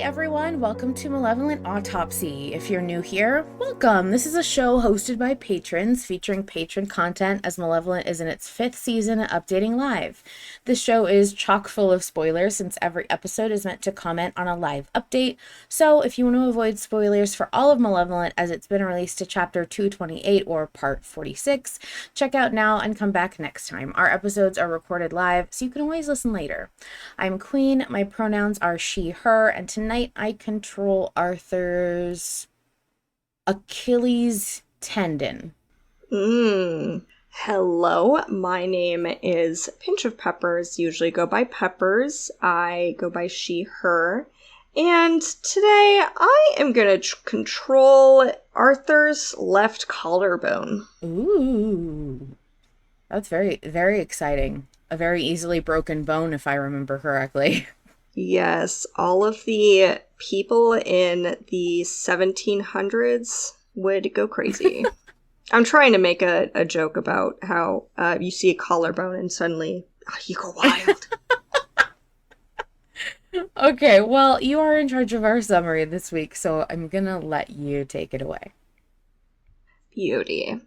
everyone, welcome to Malevolent Autopsy. If you're new here, welcome. This is a show hosted by patrons, featuring patron content as Malevolent is in its 5th season and updating live. This show is chock full of spoilers since every episode is meant to comment on a live update, so if you want to avoid spoilers for all of Malevolent as it's been released to chapter 228 or part 46, check out now and come back next time. Our episodes are recorded live, so you can always listen later. I'm Queen, my pronouns are she, her, and tonight I control Arthur's Achilles tendon. Hello, my name is PinchofPeppers, usually go by Peppers. I go by she, her. And today I am going to control Arthur's left collarbone. Ooh. That's very, very exciting. A very easily broken bone, if I remember correctly. Yes, all of the people in the 1700s would go crazy. I'm trying to make a joke about how you see a collarbone and suddenly you go wild. Okay, well, you are in charge of our summary this week, so I'm gonna let you take it away. Beauty.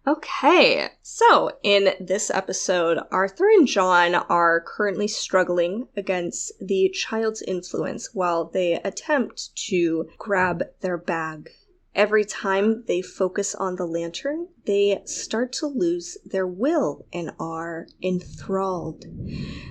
Okay, so in this episode, Arthur and John are currently struggling against the child's influence while they attempt to grab their bag. Every time they focus on the lantern, they start to lose their will and are enthralled.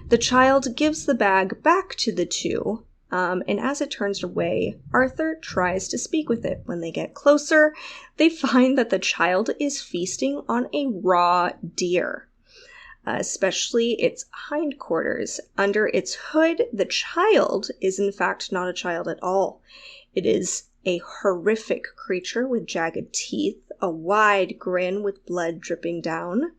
The child gives the bag back to the two, and as it turns away, Arthur tries to speak with it. When they get closer, they find that the child is feasting on a raw deer, especially its hindquarters. Under its hood, the child is in fact not a child at all. It is a horrific creature with jagged teeth, a wide grin with blood dripping down,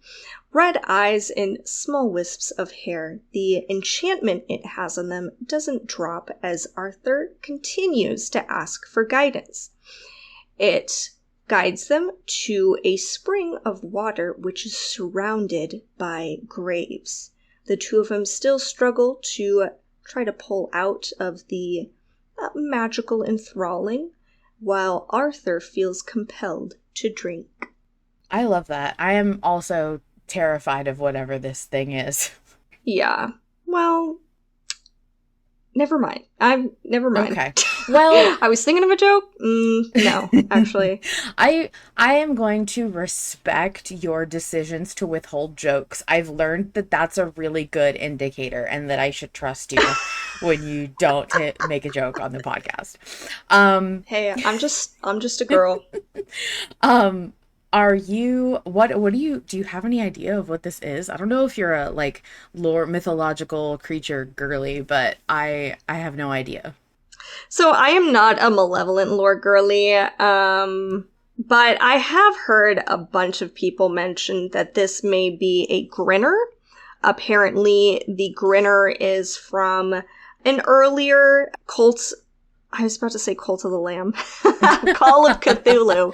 red eyes, and small wisps of hair. The enchantment it has on them doesn't drop as Arthur continues to ask for guidance. It guides them to a spring of water which is surrounded by graves. The two of them still struggle to try to pull out of the magical enthralling, while Arthur feels compelled to drink. I love that. I am also terrified of whatever this thing is. Yeah. Well, never mind. Never mind. Okay. Well, I was thinking of a joke. No, actually. I am going to respect your decisions to withhold jokes. I've learned that that's a really good indicator and that I should trust you when you don't make a joke on the podcast. Hey, I'm just a girl. Are you, what do you have any idea of what this is? I don't know if you're a lore mythological creature girly, but I have no idea. So I am not a malevolent lore girly, but I have heard a bunch of people mention that this may be a grinner. Apparently the grinner is from an earlier cult, I was about to say Cult of the Lamb, Call of Cthulhu.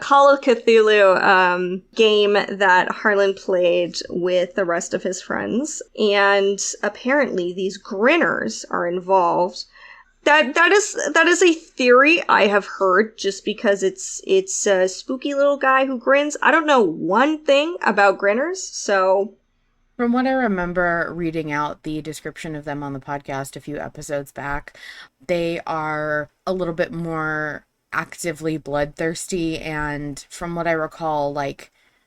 Call of Cthulhu game that Harlan played with the rest of his friends. And apparently these grinners are involved. That is a theory I have heard just because it's a spooky little guy who grins. I don't know one thing about grinners, so... From what I remember reading out the description of them on the podcast a few episodes back, they are a little bit more actively bloodthirsty, and from what I recall,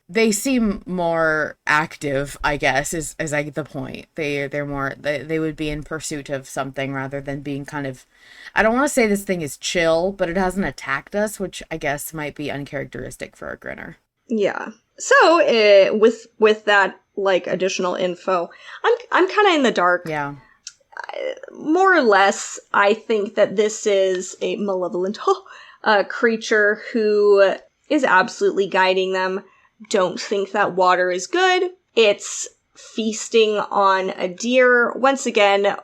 they seem more active, I guess, is the point. They're more, they would be in pursuit of something rather than being kind of, I don't want to say this thing is chill, but it hasn't attacked us, which I guess might be uncharacteristic for a grinner. Yeah. So with that additional info, I'm kind of in the dark. Yeah. More or less, I think that this is a malevolent creature who is absolutely guiding them. Don't think that water is good. It's feasting on a deer. Once again,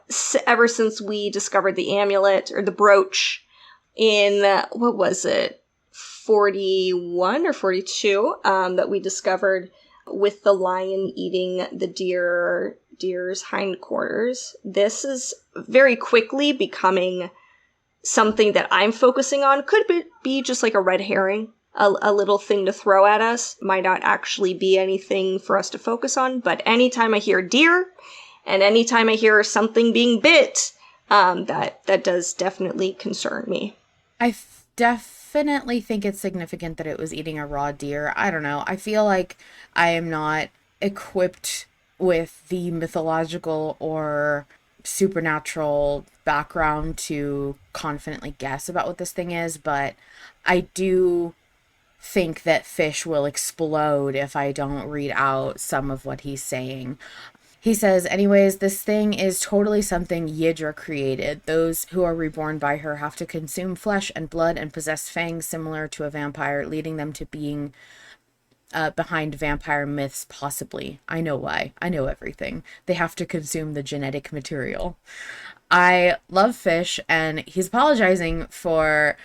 ever since we discovered the amulet or the brooch in, what was it, 41 or 42, that we discovered with the lion eating the deer deer's hindquarters, this is very quickly becoming something that I'm focusing on. Could be just like a red herring, a little thing to throw at us. Might not actually be anything for us to focus on, but anytime I hear deer, and anytime I hear something being bit, that does definitely concern me. I definitely think it's significant that it was eating a raw deer. I don't know. I feel like I am not equipped with the mythological or supernatural background to confidently guess about what this thing is, but I do think that fish will explode if I don't read out some of what he's saying. He says, anyways, this thing is totally something Yidra created. Those who are reborn by her have to consume flesh and blood and possess fangs similar to a vampire, leading them to being behind vampire myths, possibly. I know why. I know everything. They have to consume the genetic material. I love fish, and he's apologizing for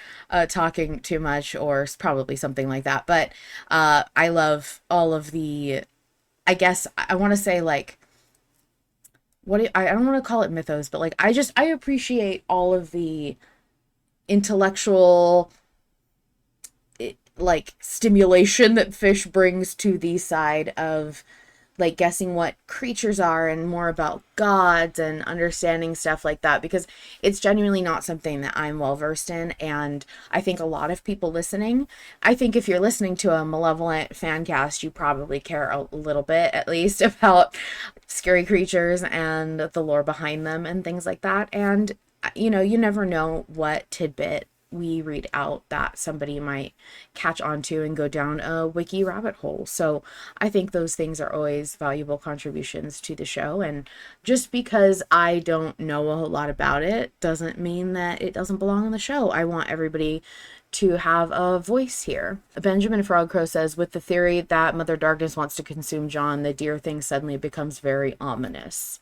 talking too much, or probably something like that. But I love all of the, I guess I want to say, like, I don't want to call it mythos, but like I appreciate all of the intellectual like stimulation that fish brings to the side of like guessing what creatures are and more about gods and understanding stuff like that, because it's genuinely not something that I'm well versed in. And I think a lot of people listening, I think if you're listening to a Malevolent fan cast, you probably care a little bit at least about scary creatures and the lore behind them and things like that. And you know, you never know what tidbit we read out that somebody might catch onto and go down a wiki rabbit hole. So I think those things are always valuable contributions to the show. And just because I don't know a whole lot about it doesn't mean that it doesn't belong on the show. I want everybody to have a voice here. Benjamin Frogcrow says, with the theory that Mother Darkness wants to consume John, the deer thing suddenly becomes very ominous.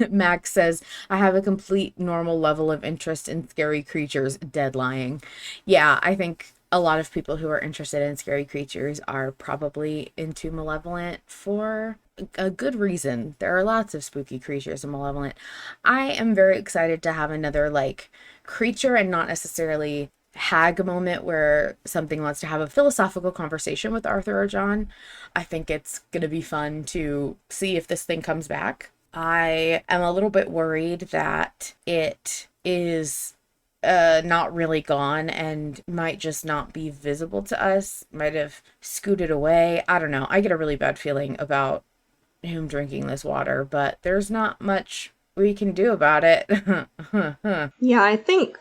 Max says, I have a complete normal level of interest in scary creatures. Dead lying. Yeah, I think a lot of people who are interested in scary creatures are probably into Malevolent for a good reason. There are lots of spooky creatures in Malevolent. I am very excited to have another like creature and not necessarily hag moment where something wants to have a philosophical conversation with Arthur or John. I think it's gonna be fun to see if this thing comes back. I am a little bit worried that it is not really gone and might just not be visible to us, might have scooted away. I don't know. I get a really bad feeling about him drinking this water, but there's not much we can do about it. Yeah, I think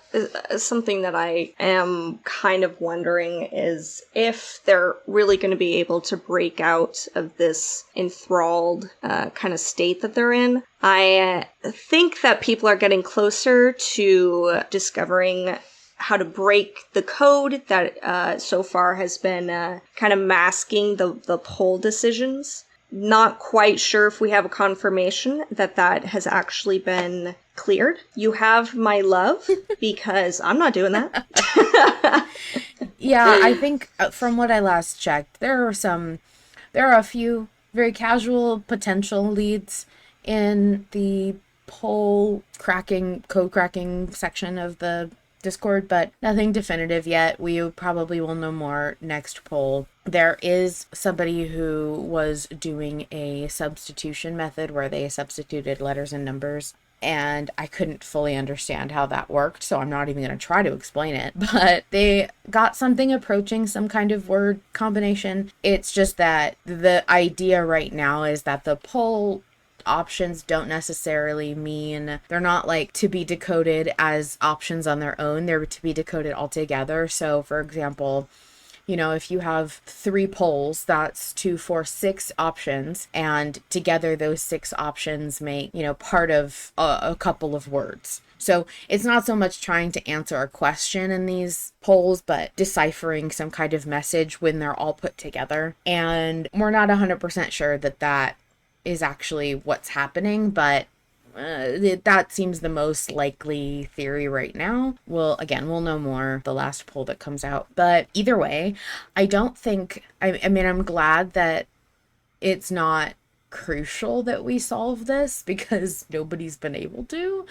something that I am kind of wondering is if they're really going to be able to break out of this enthralled kind of state that they're in. I think that people are getting closer to discovering how to break the code that so far has been kind of masking the poll decisions. Not quite sure if we have a confirmation that has actually been cleared. You have my love, because I'm not doing that. Yeah, I think from what I last checked, there are a few very casual potential leads in the code cracking section of the Discord, but nothing definitive yet. We probably will know more next poll. There is somebody who was doing a substitution method where they substituted letters and numbers, and I couldn't fully understand how that worked, so I'm not even going to try to explain it. But they got something approaching some kind of word combination. It's just that the idea right now is that the poll options don't necessarily mean they're not like to be decoded as options on their own. They're to be decoded all together. So for example, you know, if you have 3 polls, that's 2, 4, 6 options, and together those 6 options make, you know, part of a couple of words. So it's not so much trying to answer a question in these polls, but deciphering some kind of message when they're all put together. And we're not 100% sure that is actually what's happening, but that seems the most likely theory right now. We'll know more the last poll that comes out. But either way, I don't think, I mean, I'm glad that it's not crucial that we solve this because nobody's been able to.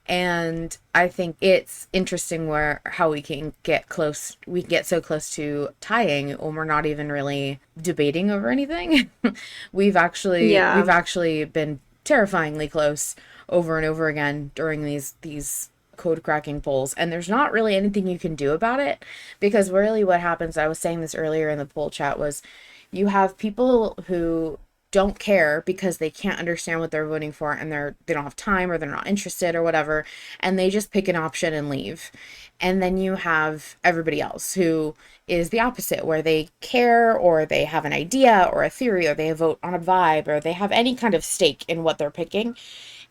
And I think it's interesting where how we can get so close to tying when we're not even really debating over anything. We've Yeah. actually been terrifyingly close over and over again during these code cracking polls, and there's not really anything you can do about it, because really what happens, I was saying this earlier in the poll chat, was you have people who don't care because they can't understand what they're voting for, and they don't have time, or they're not interested or whatever, and they just pick an option and leave. And then you have everybody else who is the opposite, where they care, or they have an idea or a theory, or they vote on a vibe, or they have any kind of stake in what they're picking.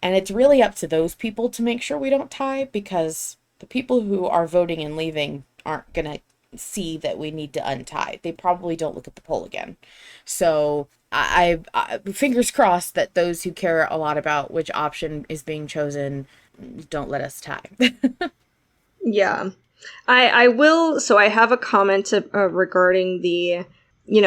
And it's really up to those people to make sure we don't tie, because the people who are voting and leaving aren't going to see that we need to untie. They probably don't look at the poll again. So I fingers crossed that those who care a lot about which option is being chosen don't let us tie. Yeah. I will, so I have a comment regarding the,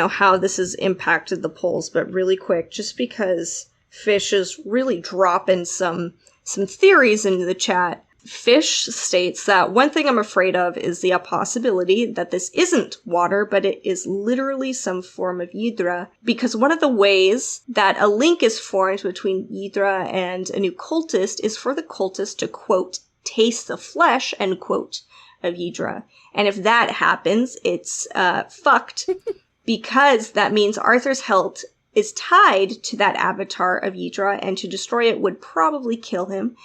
how this has impacted the polls, but really quick, just because Fish is really dropping some theories into the chat. Fish states that one thing I'm afraid of is the possibility that this isn't water, but it is literally some form of Ydra, because one of the ways that a link is formed between Ydra and a new cultist is for the cultist to, quote, taste the flesh, end quote, of Ydra. And if that happens, it's fucked, because that means Arthur's hilt is tied to that avatar of Ydra, and to destroy it would probably kill him.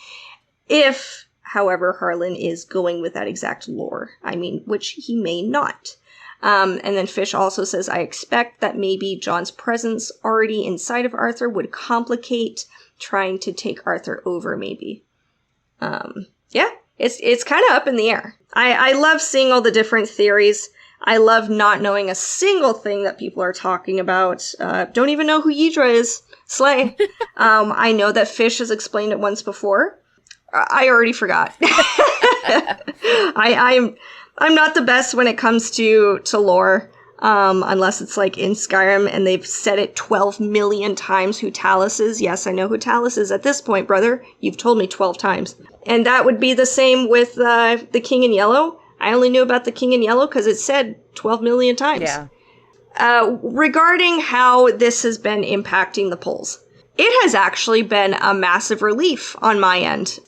If, however, Harlan is going with that exact lore. I mean, which he may not. And then Fish also says, I expect that maybe John's presence already inside of Arthur would complicate trying to take Arthur over, maybe. Yeah, it's kind of up in the air. I love seeing all the different theories. I love not knowing a single thing that people are talking about. Don't even know who Ydra is. Slay. I know that Fish has explained it once before. I already forgot. I'm not the best when it comes to lore, unless it's like in Skyrim and they've said it 12 million times who Talos is. Yes, I know who Talos is at this point, brother. You've told me 12 times. And that would be the same with the King in Yellow. I only knew about the King in Yellow because it said 12 million times. Yeah. Regarding how this has been impacting the polls, it has actually been a massive relief on my end.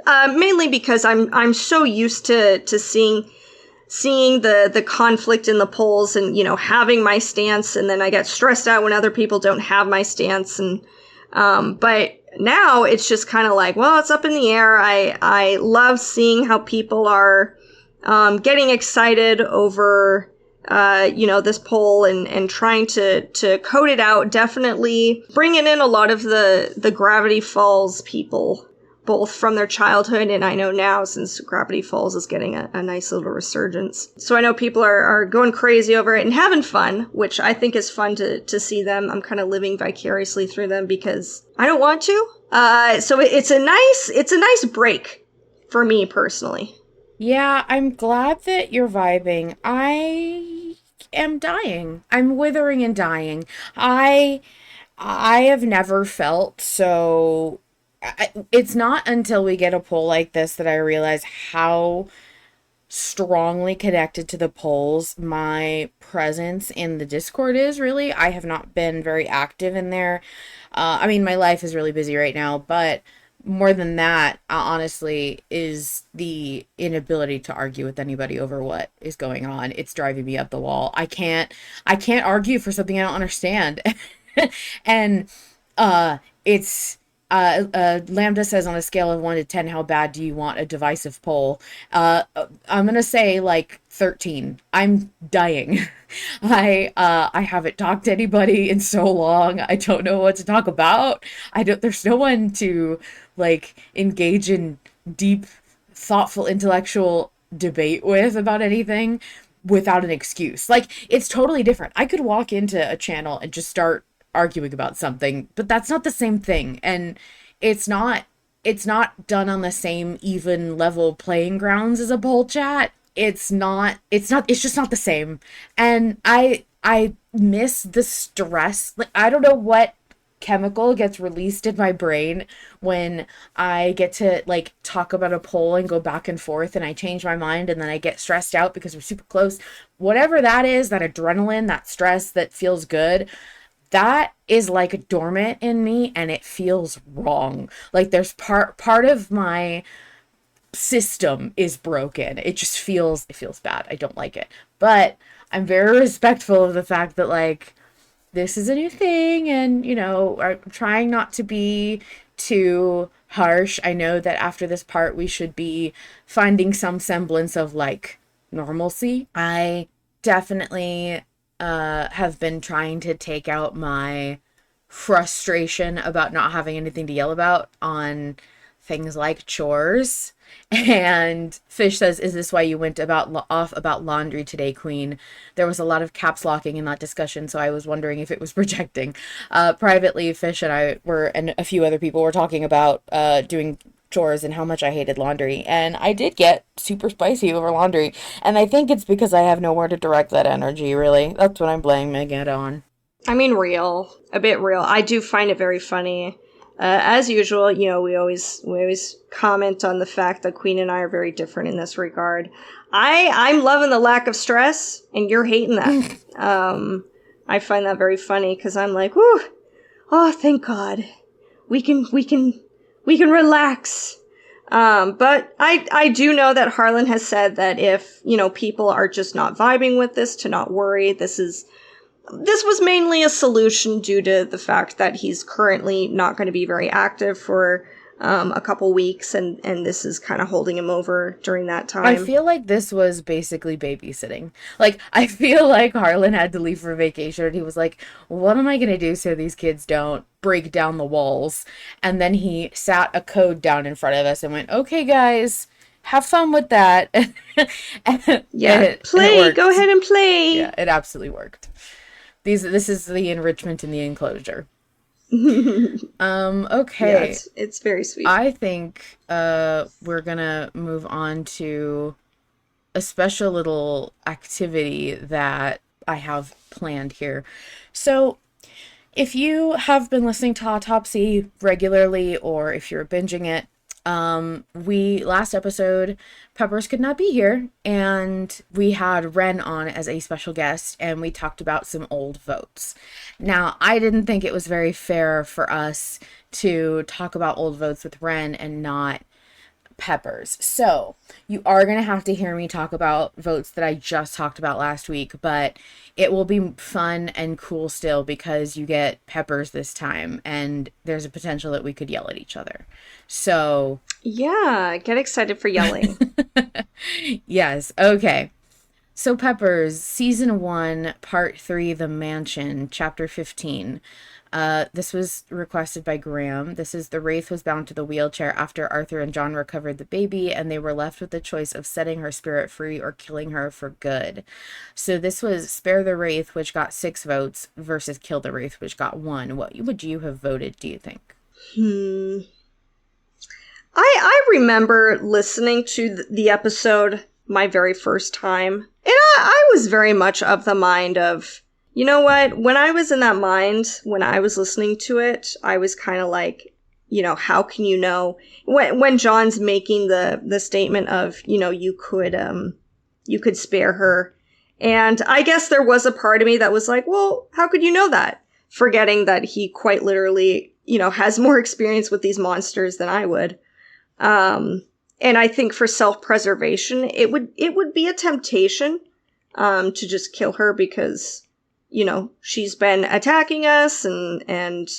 Mainly because I'm so used to seeing the conflict in the polls, and having my stance, and then I get stressed out when other people don't have my stance, and but now it's just kind of like, well, it's up in the air. I love seeing how people are getting excited over this poll, and trying to code it out. Definitely bringing in a lot of the Gravity Falls people, both from their childhood, and I know now, since Gravity Falls is getting a nice little resurgence. So I know people are going crazy over it and having fun, which I think is fun to see them. I'm kind of living vicariously through them because I don't want to. So it's a nice break for me personally. Yeah, I'm glad that you're vibing. I am dying. I'm withering and dying. I have never felt so. It's not until we get a poll like this that I realize how strongly connected to the polls my presence in the Discord is. Really, I have not been very active in there. I mean, my life is really busy right now, but more than that, honestly, is the inability to argue with anybody over what is going on. It's driving me up the wall. I can't argue for something I don't understand. And it's Lambda says, on a scale of 1 to 10, how bad do you want a divisive poll? I'm gonna say like 13. I'm dying. I haven't talked to anybody in so long. I don't know what to talk about. There's no one to like engage in deep, thoughtful, intellectual debate with about anything without an excuse. Like, it's totally different. I could walk into a channel and just start arguing about something, but that's not the same thing. And it's not done on the same even level playing grounds as a poll chat. It's just not the same. And I miss the stress. Like, I don't know what chemical gets released in my brain when I get to like talk about a poll and go back and forth and I change my mind and then I get stressed out because we're super close. Whatever that is, that adrenaline, that stress that feels good, that is like dormant in me and it feels wrong. Like there's part of my system is broken. It feels bad. I don't like it. But I'm very respectful of the fact that like this is a new thing and I'm trying not to be too harsh. I know that after this part we should be finding some semblance of like normalcy. I definitely have been trying to take out my frustration about not having anything to yell about on things like chores. And Fish says, "Is this why you went off about laundry today, Queen?" There was a lot of caps locking in that discussion, so I was wondering if it was projecting. Privately, Fish and I and a few other people were talking about doing chores and how much I hated laundry, and I did get super spicy over laundry, and I think it's because I have nowhere to direct that energy. Really, that's what I'm blaming it on. I mean, real, a bit real. I do find it very funny. As usual, we always comment on the fact that Queen and I are very different in this regard. I'm loving the lack of stress, and you're hating that. I find that very funny because I'm like, whew, oh, thank God, we can relax. But I do know that Harlan has said that if people are just not vibing with this, to not worry. This was mainly a solution due to the fact that he's currently not going to be very active for a couple weeks, and this is kind of holding him over during that time. I feel like this was basically babysitting. Like, I feel like Harlan had to leave for vacation and he was like, what am I going to do so these kids don't break down the walls? And then he sat a code down in front of us and went, okay, guys, have fun with that. Yeah, And it play. worked. Go ahead and play. Yeah, it absolutely worked. This is the enrichment in the enclosure. Yeah, Okay. it's very sweet. I think we're gonna move on to a special little activity that I have planned here. So, if you have been listening to Autopsy regularly or if you're binging it, we last episode Peppers could not be here and we had Ren on as a special guest and we talked about some old votes. Now, I didn't think it was very fair for us to talk about old votes with Ren and not Peppers. So, you are going to have to hear me talk about votes that I just talked about last week, but it will be fun and cool still because you get Peppers this time and there's a potential that we could yell at each other. So, Yeah, get excited for yelling. yes, okay. So, Peppers, Season 1, Part 3, The Mansion, Chapter 15. This was requested by Graham. This is: the Wraith was bound to the wheelchair after Arthur and John recovered the baby, and they were left with the choice of setting her spirit free or killing her for good. So this was Spare the Wraith, which got 6 votes, versus Kill the Wraith, which got 1. What would you have voted, do you think? I remember listening to the episode my very first time, and I was very much of the mind of, you know what, when I was in that mind, when I was listening to it, I was kind of like, how can you know? When John's making the statement of, you could spare her. And I guess there was a part of me that was like, well, how could you know that? Forgetting that he quite literally, has more experience with these monsters than I would. And I think for self-preservation, it would be a temptation, to just kill her because, she's been attacking us and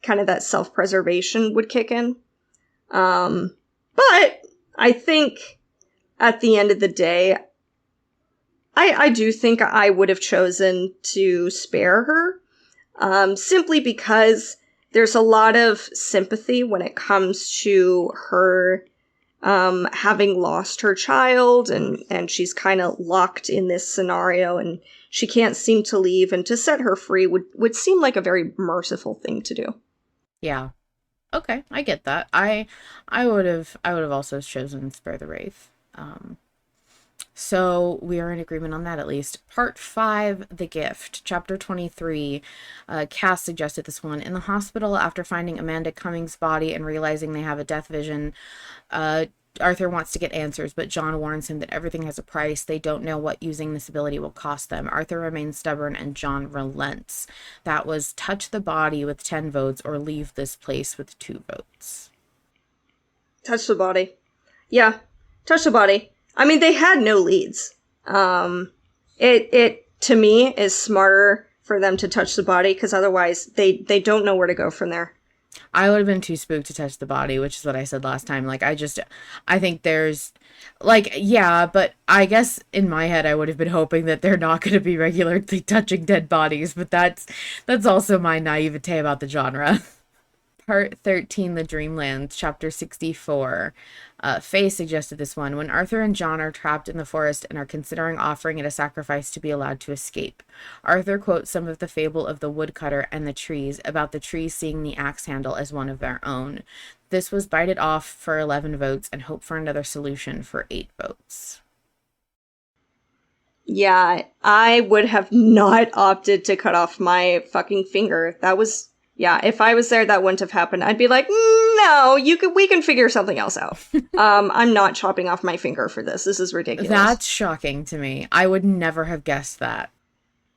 kind of that self-preservation would kick in. But I think at the end of the day, I do think I would have chosen to spare her, simply because there's a lot of sympathy when it comes to her having lost her child, and she's kind of locked in this scenario, and she can't seem to leave, and to set her free would seem like a very merciful thing to do. Yeah. Okay, I get that. I would have also chosen Spare the Wraith. So we are in agreement on that at least. Part 5, The Gift, Chapter 23. Cass suggested this one. In the hospital, after finding Amanda Cummings' body and realizing they have a death vision, uh, Arthur wants to get answers, but John warns him that everything has a price. They don't know what using this ability will cost them. Arthur remains stubborn and John relents. That was touch the body with 10 votes or leave this place with 2 votes. Touch the body. Yeah, touch the body. I mean, they had no leads. It to me is smarter for them to touch the body because otherwise they don't know where to go from there. I would have been too spooked to touch the body, which is what I said last time. Like, I think there's, like, yeah, but I guess in my head I would have been hoping that they're not going to be regularly touching dead bodies, but that's also my naivete about the genre. Part 13, The Dreamland, Chapter 64. Faye suggested this one. When Arthur and John are trapped in the forest and are considering offering it a sacrifice to be allowed to escape, Arthur quotes some of the fable of the woodcutter and the trees about the trees seeing the axe handle as one of their own. This was bited off for 11 votes and hope for another solution for 8 votes. Yeah, I would have not opted to cut off my fucking finger. That was... Yeah, if I was there, that wouldn't have happened. I'd be like, no, we can figure something else out. I'm not chopping off my finger for this. This is ridiculous. That's shocking to me. I would never have guessed that.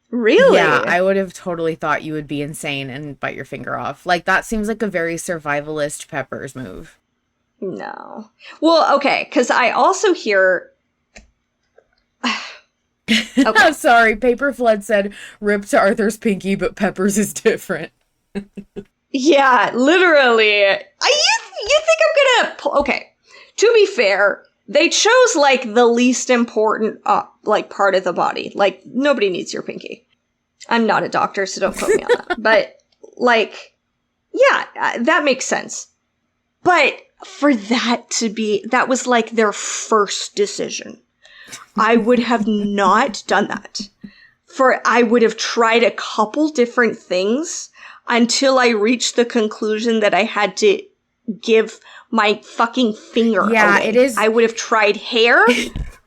Really? Yeah, I would have totally thought you would be insane and bite your finger off. Like, that seems like a very survivalist Peppers move. No. Well, okay, because I also hear... Okay. Sorry, Paper Flood said, rip to Arthur's pinky, but Peppers is different. Yeah, literally. You think I'm gonna... Okay, to be fair, they chose, like, the least important, like, part of the body. Like, nobody needs your pinky. I'm not a doctor, so don't quote me on that. But, like, yeah, that makes sense. But for that to be... That was, like, their first decision. I would have not done that. I would have tried a couple different things until I reached the conclusion that I had to give my fucking finger away. It is. I would have tried hair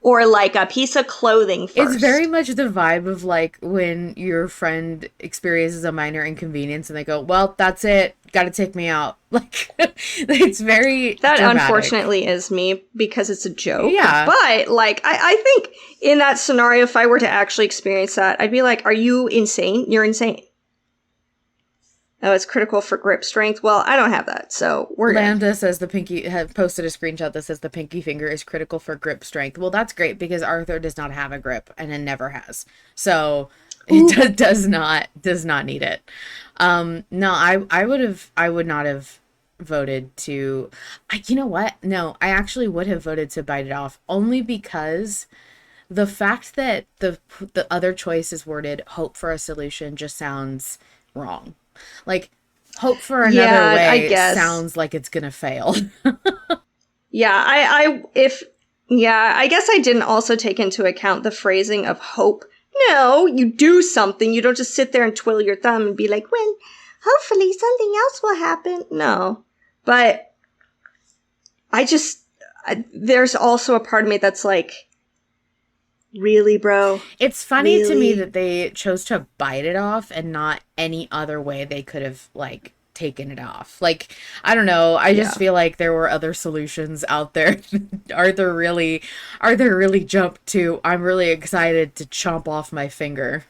or like a piece of clothing first. It's very much the vibe of like when your friend experiences a minor inconvenience and they go, well, that's it. Got to take me out. Like, it's very That dramatic. Unfortunately is me because it's a joke. Yeah. But like, I think in that scenario, if I were to actually experience that, I'd be like, are you insane? You're insane. Oh, it's critical for grip strength. Well, I don't have that, so we're good. Lambda says the pinky have posted a screenshot that says the pinky finger is critical for grip strength. Well, that's great because Arthur does not have a grip and it never has, so it does not need it. No, I would not have voted to. You know what? No, I actually would have voted to bite it off only because the fact that the other choice is worded "hope for a solution" just sounds wrong. Like, hope for another way I guess. Sounds like it's gonna fail. Yeah, I guess I didn't also take into account the phrasing of hope. No, you do something. You don't just sit there and twiddle your thumb and be like, well, hopefully something else will happen. No. But there's also a part of me that's like, really, bro? It's funny really? To me that they chose to bite it off and not any other way they could have, like, taken it off. Like, I don't know. I just feel like there were other solutions out there. Arthur really jumped to, I'm really excited to chomp off my finger.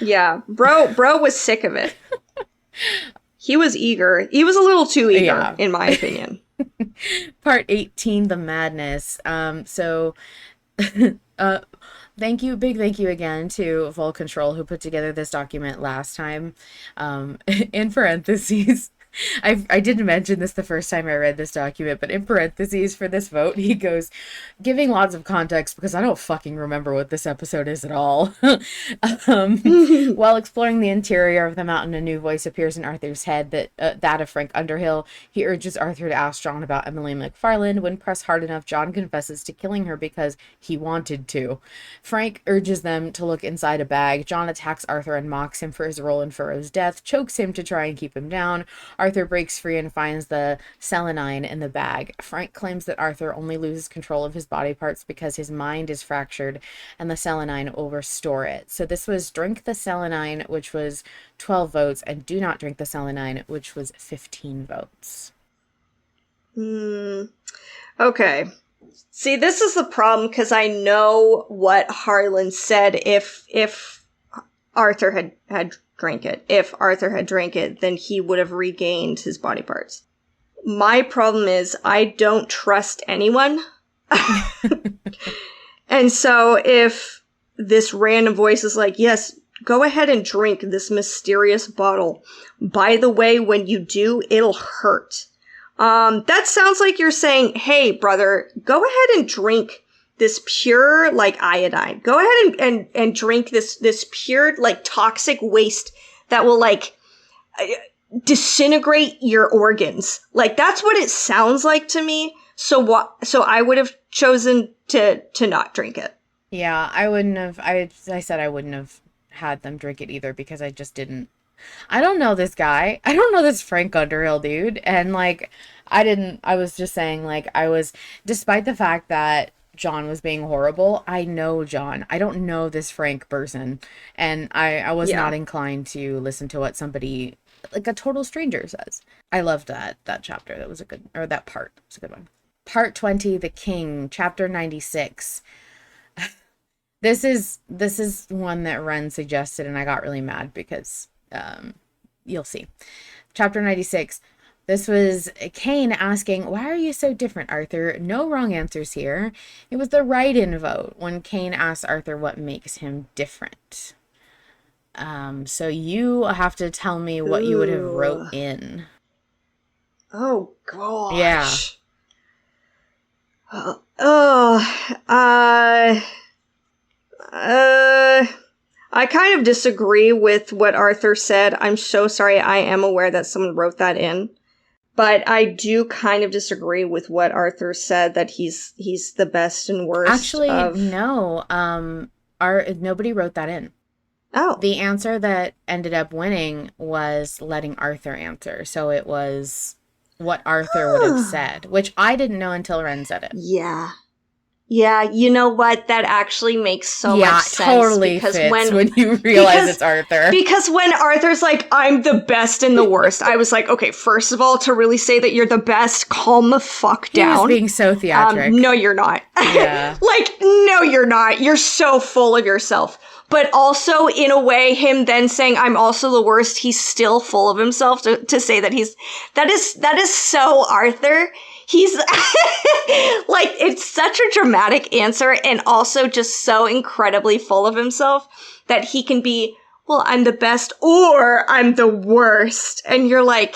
Yeah. Bro was sick of it. He was eager. He was a little too eager, in my opinion. Part 18, The Madness. Thank you again to Vol Control who put together this document last time. In parentheses, I didn't mention this the first time I read this document, but in parentheses for this vote, he goes, giving lots of context because I don't fucking remember what this episode is at all. While exploring the interior of the mountain, a new voice appears in Arthur's head, that of Frank Underhill. He urges Arthur to ask John about Emily McFarland. When pressed hard enough, John confesses to killing her because he wanted to. Frank urges them to look inside a bag. John attacks Arthur and mocks him for his role in Furrow's death, chokes him to try and keep him down. Arthur breaks free and finds the selenine in the bag. Frank claims that Arthur only loses control of his body parts because his mind is fractured and the selenine will restore it. So this was drink the selenine, which was 12 votes, and do not drink the selenine, which was 15 votes. Okay. See, this is the problem because I know what Harlan said if Arthur had drank it. If Arthur had drank it, then he would have regained his body parts. My problem is I don't trust anyone. And so if this random voice is like, yes, go ahead and drink this mysterious bottle. By the way, when you do, it'll hurt. That sounds like you're saying, hey, brother, go ahead and drink this pure, like, iodine. Go ahead and drink this pure, like, toxic waste that will, like, disintegrate your organs. Like, that's what it sounds like to me. So I would have chosen to not drink it. Yeah, I wouldn't have. I said I wouldn't have had them drink it either because I just didn't. I don't know this guy. I don't know this Frank Underhill dude. And like, I was just saying, like, despite the fact that John was being horrible, I know John. I don't know this Frank person. And I was not inclined to listen to what somebody, like a total stranger, says. I loved that chapter. That was a good, or that part. It was a good one. Part 20, The King, chapter 96. This is one that Ren suggested, and I got really mad because you'll see. Chapter 96. This was Cain asking, why are you so different, Arthur? No wrong answers here. It was the write-in vote when Cain asked Arthur what makes him different. So you have to tell me what you would have wrote in. Oh, gosh. Yeah. I kind of disagree with what Arthur said. I'm so sorry. I am aware that someone wrote that in. But I do kind of disagree with what Arthur said, that he's the best and worst. Actually, no. Nobody wrote that in. Oh. The answer that ended up winning was letting Arthur answer. So it was what Arthur would have said, which I didn't know until Ren said it. Yeah. Yeah, you know what? That actually makes so much sense. Yeah, totally because fits when you realize it's Arthur. Because when Arthur's like, I'm the best and the worst, I was like, okay, first of all, to really say that you're the best, calm the fuck down. He was being so theatric. No, you're not. Yeah. Like, no, you're not. You're so full of yourself. But also, in a way, him then saying, I'm also the worst, he's still full of himself to say that that is so Arthur. He's like, it's such a dramatic answer and also just so incredibly full of himself that he can be, well, I'm the best or I'm the worst. And you're like,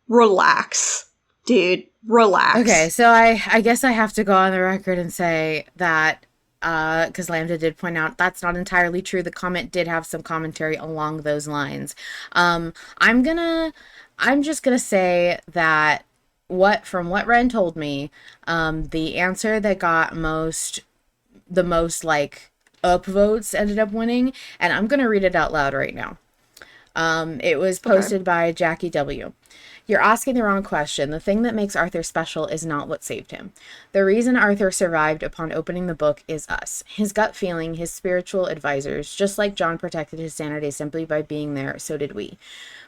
relax, dude, relax. Okay, so I guess I have to go on the record and say that because Lambda did point out that's not entirely true. The comment did have some commentary along those lines. I'm just gonna say that from what Ren told me, the answer that got the most like upvotes ended up winning, and I'm gonna read it out loud right now. It was posted by Jackie W. You're asking the wrong question. The thing that makes Arthur special is not what saved him. The reason Arthur survived upon opening the book is us. His gut feeling, his spiritual advisors. Just like John protected his sanity simply by being there, so did we.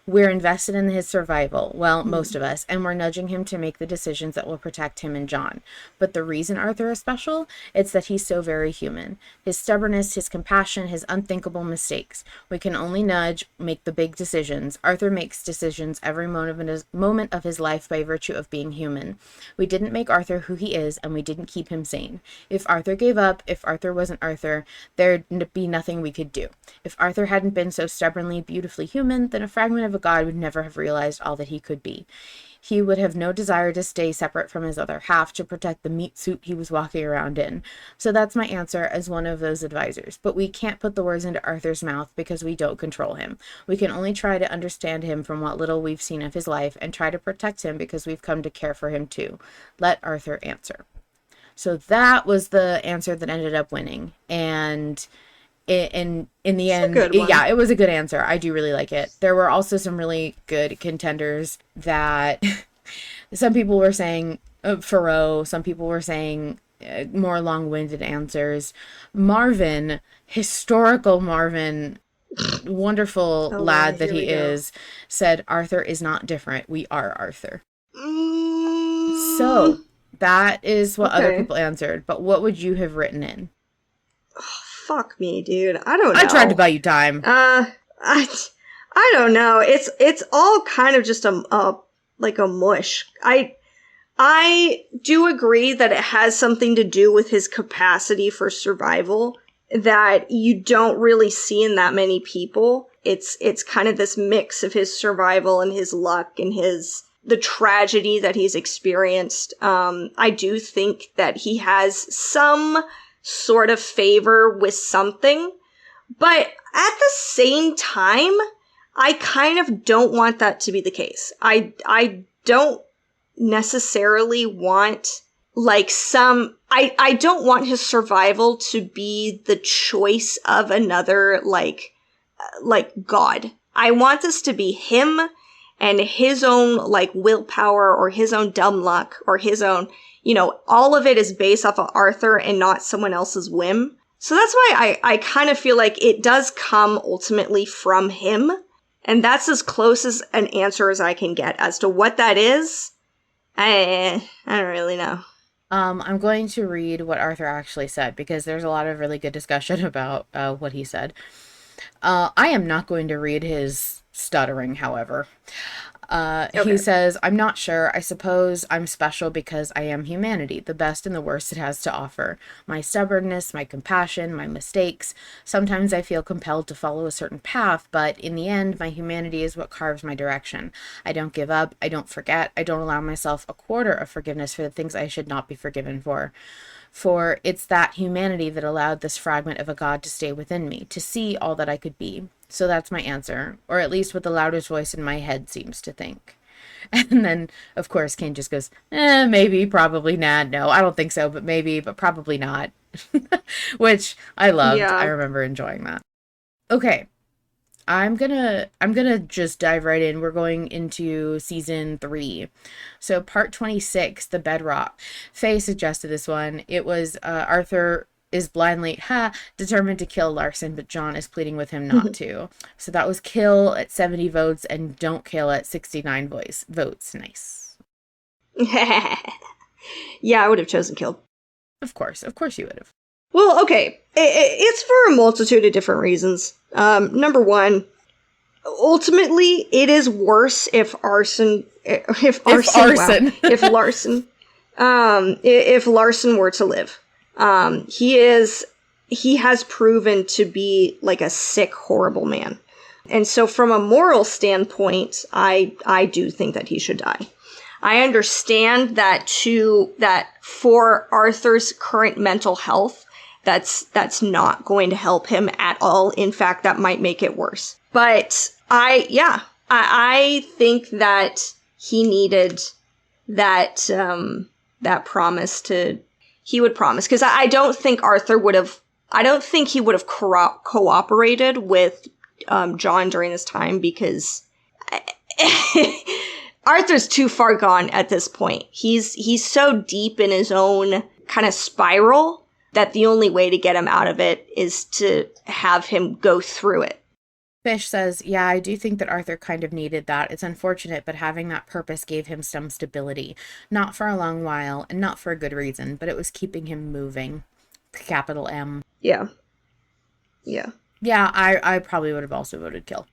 We're invested in his survival, well, most of us, and we're nudging him to make the decisions that will protect him and John. But the reason Arthur is special, it's that he's so very human. His stubbornness, his compassion, his unthinkable mistakes. We can only nudge, make the big decisions. Arthur makes decisions every moment of his life by virtue of being human. We didn't make Arthur who he is, and we didn't keep him sane. If Arthur gave up, if Arthur wasn't Arthur, there'd be nothing we could do. If Arthur hadn't been so stubbornly, beautifully human, then a fragment of a god would never have realized all that he could be. He would have no desire to stay separate from his other half to protect the meat suit he was walking around in. So that's my answer as one of those advisors. But we can't put the words into Arthur's mouth because we don't control him. We can only try to understand him from what little we've seen of his life and try to protect him because we've come to care for him too. Let Arthur answer. So that was the answer that ended up winning. And In the It's a end, good one. yeah, it was a good answer. I do really like it. There were also some really good contenders that some people were saying Thoreau, some people were saying more long-winded answers. Marvin, historical Marvin, wonderful Oh lad Lord, that here we he go. is, said Arthur is not different. We are Arthur. Mm, So that is what other okay. people answered. But what would you have written in? Fuck me, dude. I don't I tried to know. buy you time. Uh, I, I don't know. It's all kind of just a like a mush. I do agree that it has something to do with his capacity for survival that you don't really see in that many people. It's kind of this mix of his survival and his luck and his the tragedy that he's experienced. I do think that he has some sort of favor with something, but at the same time, I kind of don't want that to be the case. I don't necessarily want like some I don't want his survival to be the choice of another like god. I want this to be him and his own like willpower or his own dumb luck or his own, all of it is based off of Arthur and not someone else's whim. So that's why I kind of feel like it does come ultimately from him. And that's as close as an answer as I can get as to what that is. I don't really know. I'm going to read what Arthur actually said because there's a lot of really good discussion about what he said. I am not going to read his stuttering, however. He Okay. says, I'm not sure. I suppose I'm special because I am humanity, the best and the worst it has to offer. My stubbornness, my compassion, my mistakes. Sometimes I feel compelled to follow a certain path, but in the end, my humanity is what carves my direction. I don't give up. I don't forget. I don't allow myself a quarter of forgiveness for the things I should not be forgiven for. For it's that humanity that allowed this fragment of a god to stay within me, to see all that I could be. So that's my answer, or at least what the loudest voice in my head seems to think. And then, of course, Kane just goes, maybe, probably not. No, I don't think so, but maybe, but probably not. Which I loved. I Yeah. remember enjoying that. Okay, I'm gonna just dive right in. We're going into season 3. So part 26, The Bedrock. Faye suggested this one. It was Arthur is blindly determined to kill Larson, but John is pleading with him not to. So that was kill at 70 votes and don't kill at 69 votes. Nice. Yeah, I would have chosen kill. Of course you would have. Well, okay. It's for a multitude of different reasons. Number one, ultimately, it is worse if If arson. If Larson were to live. He has proven to be like a sick, horrible man. And so from a moral standpoint, I do think that he should die. I understand that for Arthur's current mental health, that's not going to help him at all. In fact, that might make it worse. But I think that he needed that that promise to he would promise, because I don't think I don't think he would have cooperated with John during this time, because Arthur's too far gone at this point. He's so deep in his own kind of spiral that the only way to get him out of it is to have him go through it. Fish says, yeah, I do think that Arthur kind of needed that. It's unfortunate, but having that purpose gave him some stability. Not for a long while, and not for a good reason, but it was keeping him moving. Capital M. Yeah. Yeah. Yeah, I probably would have also voted kill.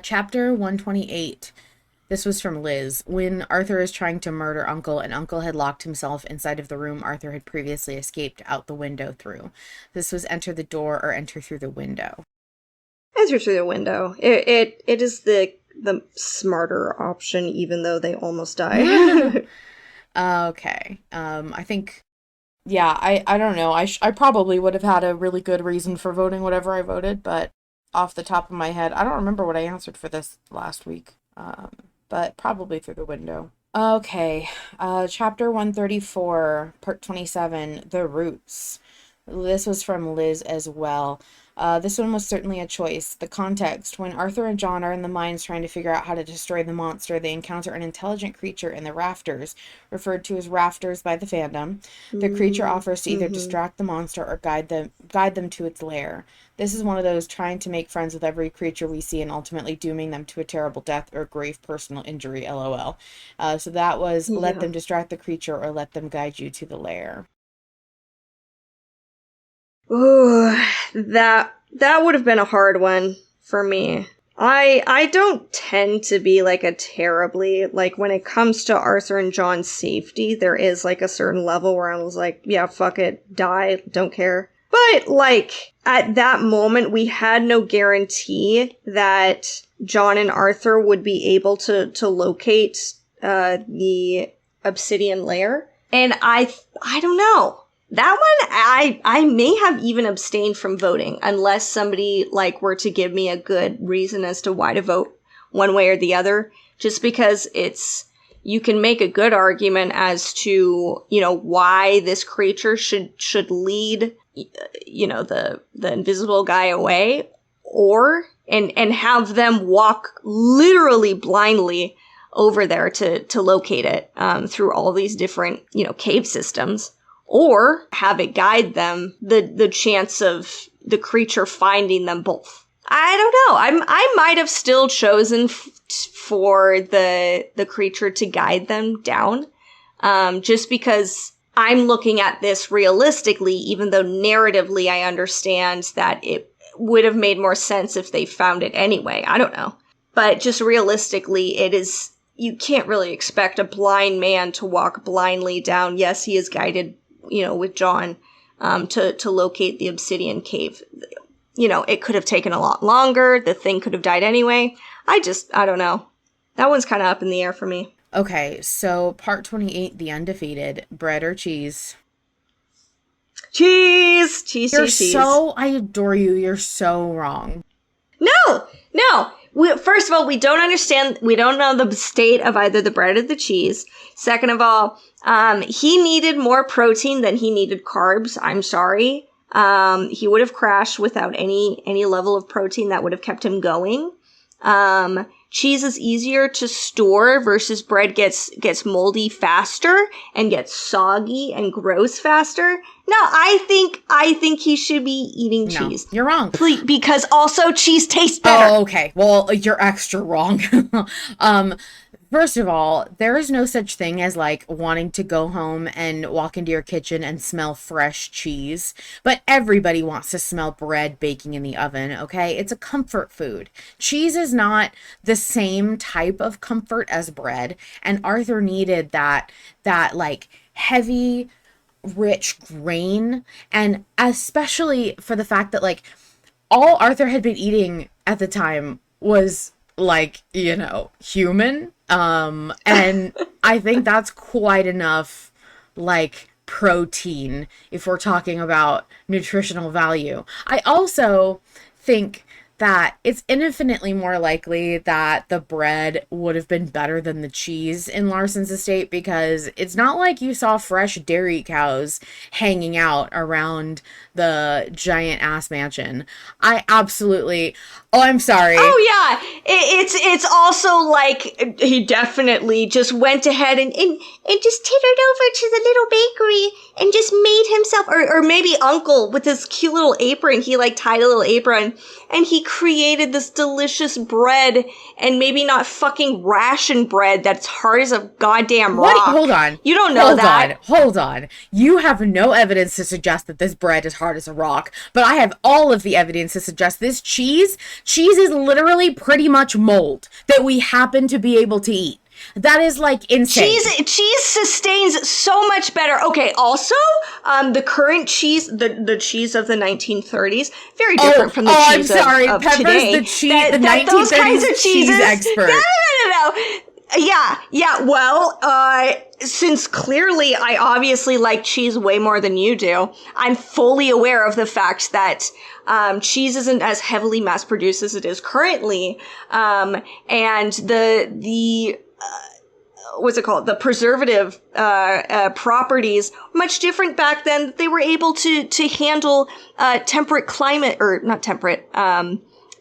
Chapter 128. This was from Liz. When Arthur is trying to murder Uncle, and Uncle had locked himself inside of the room Arthur had previously escaped out the window through. This was enter the door or enter through the window. Enter through the window. It is the smarter option, even though they almost die. Okay. I think, yeah, I don't know. I probably would have had a really good reason for voting whatever I voted, but off the top of my head, I don't remember what I answered for this last week. But probably through the window. Okay. Chapter 134, part 27, The Roots. This was from Liz as well. This one was certainly a choice. The context: when Arthur and John are in the mines trying to figure out how to destroy the monster, they encounter an intelligent creature in the rafters, referred to as rafters by the fandom. The creature offers to either Mm-hmm. distract the monster or guide them to its lair. This is one of those trying to make friends with every creature we see and ultimately dooming them to a terrible death or grave personal injury. LOL. So that was let Yeah. them distract the creature or let them guide you to the lair. Ooh, that would have been a hard one for me. I don't tend to be like a terribly like when it comes to Arthur and John's safety, there is like a certain level where I was like, yeah, fuck it, die, don't care. But like at that moment we had no guarantee that John and Arthur would be able to locate the obsidian layer. And I don't know. That one, I may have even abstained from voting unless somebody like were to give me a good reason as to why to vote one way or the other. Just because you can make a good argument as to, why this creature should lead, the invisible guy away, or and have them walk literally blindly over there to locate it through all these different, cave systems, or have it guide them, the chance of the creature finding them both. I don't know. I might have still chosen for the creature to guide them down, just because I'm looking at this realistically, even though narratively I understand that it would have made more sense if they found it anyway. I don't know. But just realistically, you can't really expect a blind man to walk blindly down. Yes, he is guided, with John, to locate the obsidian cave. It could have taken a lot longer. The thing could have died anyway. I don't know. That one's kind of up in the air for me. Okay, so part 28, the undefeated, bread or cheese? Cheese! Cheese, You're cheese, cheese. I adore you. You're so wrong. No! No! First of all, we don't know the state of either the bread or the cheese. Second of all, he needed more protein than he needed carbs. I'm sorry. He would have crashed without any level of protein that would have kept him going. Cheese is easier to store versus bread gets moldy faster and gets soggy and gross faster. No, I think he should be eating No, cheese. you're wrong. Please, because also cheese tastes better. Oh, okay. Well, you're extra wrong. um, First of all, there is no such thing as like wanting to go home and walk into your kitchen and smell fresh cheese. But everybody wants to smell bread baking in the oven, okay? It's a comfort food. Cheese is not the same type of comfort as bread, and Arthur needed that like heavy rich grain, and especially for the fact that like all Arthur had been eating at the time was like, human. And I think that's quite enough like protein if we're talking about nutritional value. I also think that it's infinitely more likely that the bread would have been better than the cheese in Larson's estate, because it's not like you saw fresh dairy cows hanging out around the giant ass mansion. I absolutely. Oh, I'm sorry. Oh yeah, it's also like he definitely just went ahead and just tittered over to the little bakery and just made himself, or maybe Uncle with his cute little apron, he like tied a little apron and he created this delicious bread, and maybe not fucking ration bread that's hard as a goddamn What? rock. Hold on. You don't know that. Hold on. You have no evidence to suggest that this bread is hard as a rock, but I have all of the evidence to suggest this cheese is literally pretty much mold that we happen to be able to eat. That is like insane. Cheese sustains so much better. Okay, also, the current cheese, the cheese of the 1930s, very different from the cheese I'm sorry. of Peppers, today. the 1930s those kinds of cheese cheeses, expert. No. Yeah. Well, since clearly I obviously like cheese way more than you do, I'm fully aware of the fact that cheese isn't as heavily mass produced as it is currently, and the what's it called? The preservative properties much different back then. They were able to handle temperate climate, or not temperate.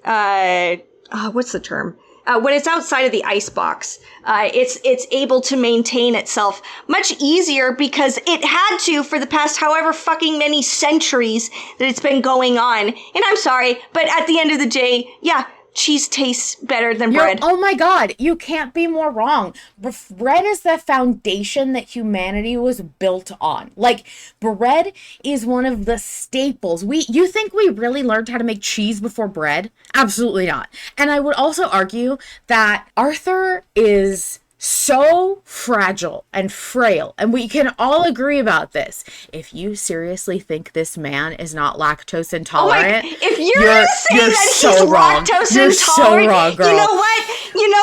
What's the term? When it's outside of the ice box, it's able to maintain itself much easier because it had to for the past however fucking many centuries that it's been going on. And I'm sorry, but at the end of the day, yeah, cheese tastes better than bread. Oh my God, you can't be more wrong. Bread is the foundation that humanity was built on. Like, bread is one of the staples. You think we really learned how to make cheese before bread? Absolutely not. And I would also argue that Arthur is so fragile and frail, and we can all agree about this. If you seriously think this man is not lactose intolerant, if you're saying that so he's wrong. lactose You're intolerant, so wrong, girl. You know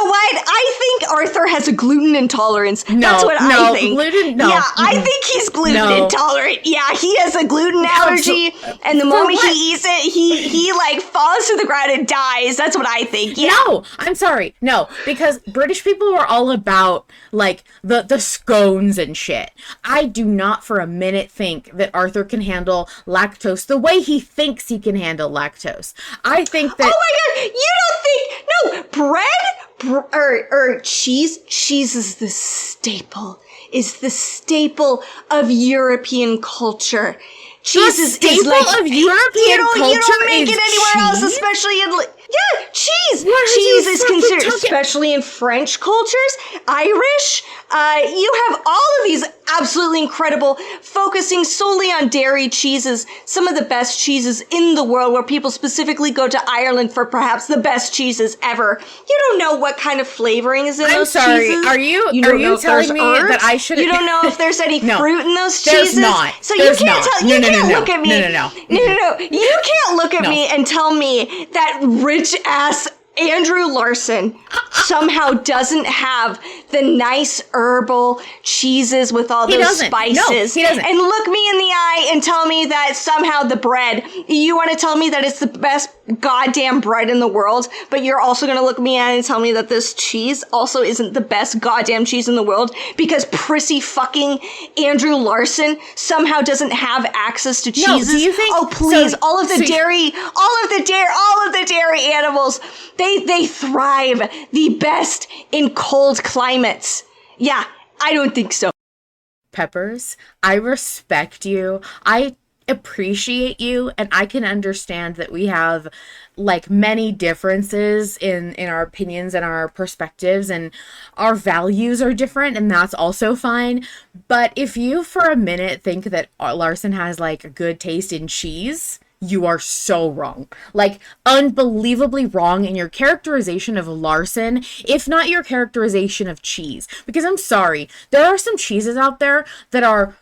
what? I think Arthur has a gluten intolerance. That's what I think. No. Yeah, I think he's gluten intolerant. Yeah, he has a gluten allergy, and the moment he eats it, he like falls to the ground and dies. That's what I think. Yeah. No, I'm sorry. No, because British people were all about like the scones and shit. I do not for a minute think that Arthur can handle lactose the way he thinks he can handle lactose. I think that... Oh my God, you don't think... No, bread or cheese? Cheese is the staple of European culture. Cheese is like... of European culture. You don't make it anywhere else, especially in... Yeah, cheese. Cheese is considered, especially in French cultures, Irish. You have all of these absolutely incredible, focusing solely on dairy cheeses, some of the best cheeses in the world, where people specifically go to Ireland for perhaps the best cheeses ever. You don't know what kind of flavoring is in those cheeses. Are you telling me that I should? You don't know if there's any fruit in those cheeses. There's not. So you can't tell. You can't look at me. No. You can't look at me and tell me that rich ass Andrew Larson somehow doesn't have the nice herbal cheeses with all those spices. No, he doesn't. And look me in the eye and tell me that somehow the bread, you want to tell me that it's the best goddamn bread in the world, but you're also going to look me in the eye and tell me that this cheese also isn't the best goddamn cheese in the world because prissy fucking Andrew Larson somehow doesn't have access to cheeses. No, do you think... Oh, please. All of the dairy animals, they thrive the best in cold climates. Yeah, I don't think so. Peppers, I respect you. I appreciate you, and I can understand that we have like many differences in our opinions and our perspectives, and our values are different, and that's also fine. But if you for a minute think that Larson has like a good taste in cheese, you are so wrong. Like, unbelievably wrong in your characterization of Larson, if not your characterization of cheese. Because I'm sorry, there are some cheeses out there that are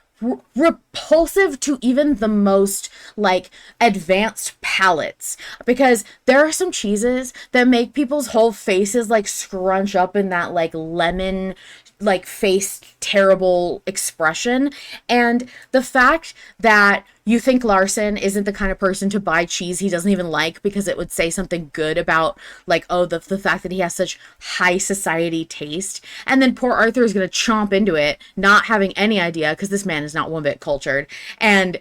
repulsive to even the most like advanced palates, because there are some cheeses that make people's whole faces like scrunch up in that like lemon like face terrible expression. And the fact that you think Larson isn't the kind of person to buy cheese he doesn't even like because it would say something good about, like, oh, the fact that he has such high society taste. And then poor Arthur is going to chomp into it, not having any idea, because this man is not one bit cultured, and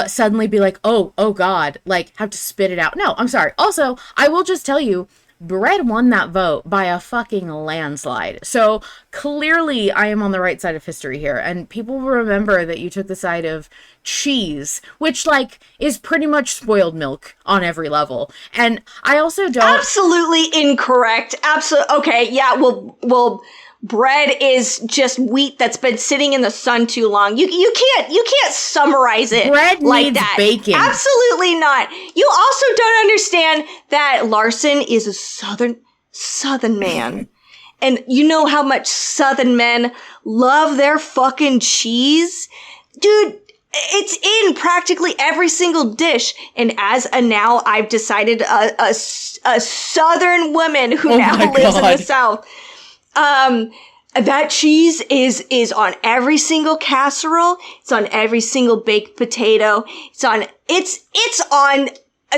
suddenly be like, oh God, like, have to spit it out. No, I'm sorry. Also, I will just tell you, bread won that vote by a fucking landslide. So clearly I am on the right side of history here, and people will remember that you took the side of cheese, which like is pretty much spoiled milk on every level. And I also don't... Absolutely incorrect. Absolutely. Okay, yeah, well, bread is just wheat that's been sitting in the sun too long. You can't summarize it bread like needs that. Bacon. Absolutely not. You also don't understand that Larson is a southern man. And you know how much southern men love their fucking cheese? Dude, it's in practically every single dish. And as a now, I've decided a southern woman who now lives in the South. That cheese is on every single casserole. It's on every single baked potato. It's on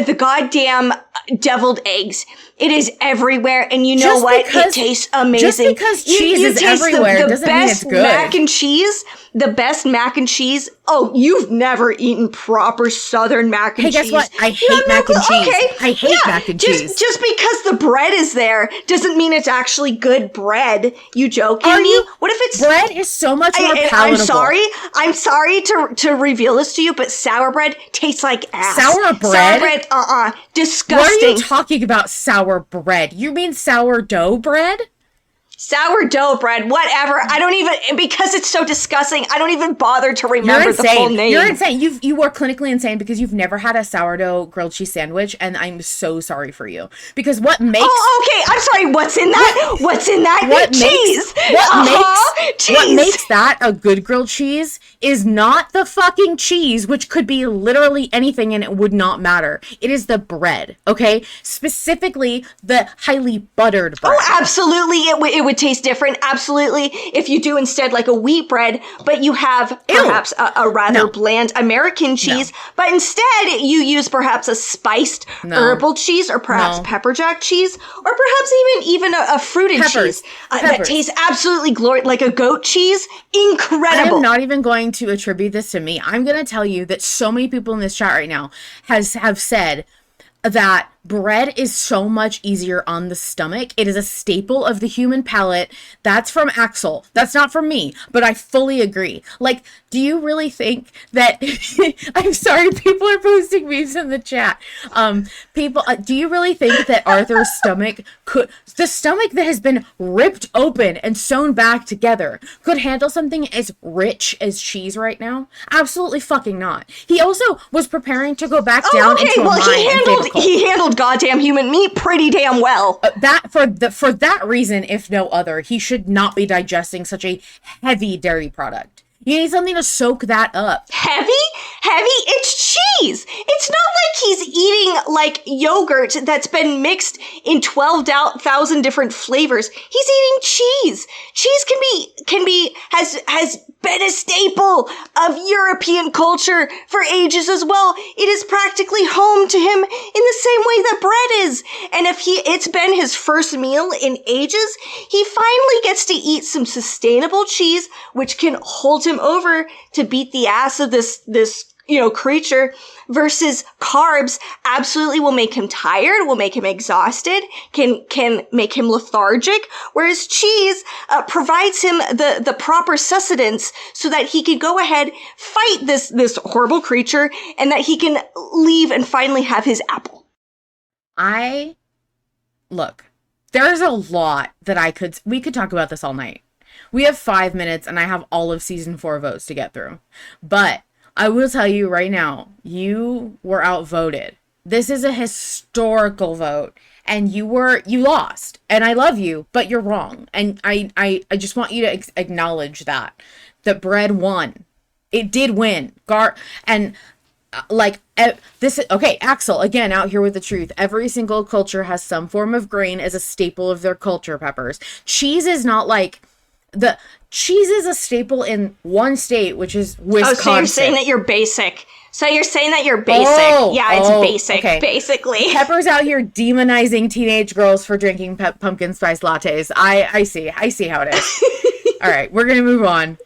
the goddamn deviled eggs. It is everywhere, and you know what? It tastes amazing. Just because cheese is everywhere doesn't mean it's good. The best mac and cheese. Oh, you've never eaten proper Southern mac and cheese. Hey, guess what? I hate mac and cheese. Okay. I hate mac and cheese. Just because the bread is there doesn't mean it's actually good bread. You joking me? What if it's bread is so much more palatable? I'm sorry to reveal this to you, but sour bread tastes like ass. Sour bread? Disgusting. What are you talking about, sour bread? You mean sourdough bread? Sourdough bread, whatever. I don't even, because it's so disgusting, I don't even bother to remember the full name. You're insane. You are clinically insane because you've never had a sourdough grilled cheese sandwich, and I'm so sorry for you. Because what makes... Oh, okay, I'm sorry, what's in that? What's in that? Cheese! What makes that a good grilled cheese is not the fucking cheese, which could be literally anything and it would not matter. It is the bread, okay? Specifically, the highly buttered bread. Oh, absolutely, it would taste different. Absolutely. If you do instead like a wheat bread, but you have perhaps a rather bland American cheese, but instead you use perhaps a spiced herbal cheese or perhaps pepper jack cheese or perhaps even a fruited cheese that tastes absolutely glorious, like a goat cheese. Incredible. I'm not even going to attribute this to me. I'm going to tell you that so many people in this chat right now have said that bread is so much easier on the stomach. It is a staple of the human palate. That's from Axel. That's not from me, but I fully agree. Like, do you really think that I'm sorry, people are posting memes in the chat. Do you really think that Arthur's stomach the stomach that has been ripped open and sewn back together could handle something as rich as cheese right now? Absolutely fucking not. He also was preparing to go back down into a mine. He handled goddamn human meat pretty damn well. For that reason, if no other, he should not be digesting such a heavy dairy product. You need something to soak that up. Heavy? It's cheese. It's not like he's eating like yogurt that's been mixed in 12,000 different flavors. He's eating cheese. Cheese has been a staple of European culture for ages as well. It is practically home to him in the same way that bread is. And if it's been his first meal in ages, he finally gets to eat some sustainable cheese, which can hold him over to beat the ass of this creature, versus carbs absolutely will make him tired, will make him exhausted, can make him lethargic, whereas cheese provides him the proper sustenance so that he can go ahead, fight this horrible creature, and that he can leave and finally have his apple. Look, there's a lot that we could talk about this all night. We have 5 minutes and I have all of season 4 votes to get through. But I will tell you right now, you were outvoted. This is a historical vote and you lost. And I love you, but you're wrong. And I just want you to acknowledge that bread won. It did win. Axel, again, out here with the truth. Every single culture has some form of grain as a staple of their culture, Peppers. Cheese is not like... cheese is a staple in one state, which is Wisconsin. Oh, so you're saying that you're basic. It's basic, okay. Basically. Pepper's out here demonizing teenage girls for drinking pumpkin spice lattes. I see how it is. All right, we're going to move on.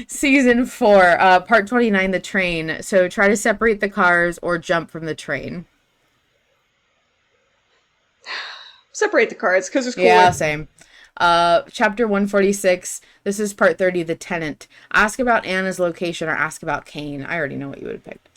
Season 4, part 29, the train. So try to separate the cars or jump from the train. Separate the cards, because it's cool. Yeah, same. Chapter 146. This is part 30, the tenant. Ask about Anna's location or ask about Kane. I already know what you would have picked.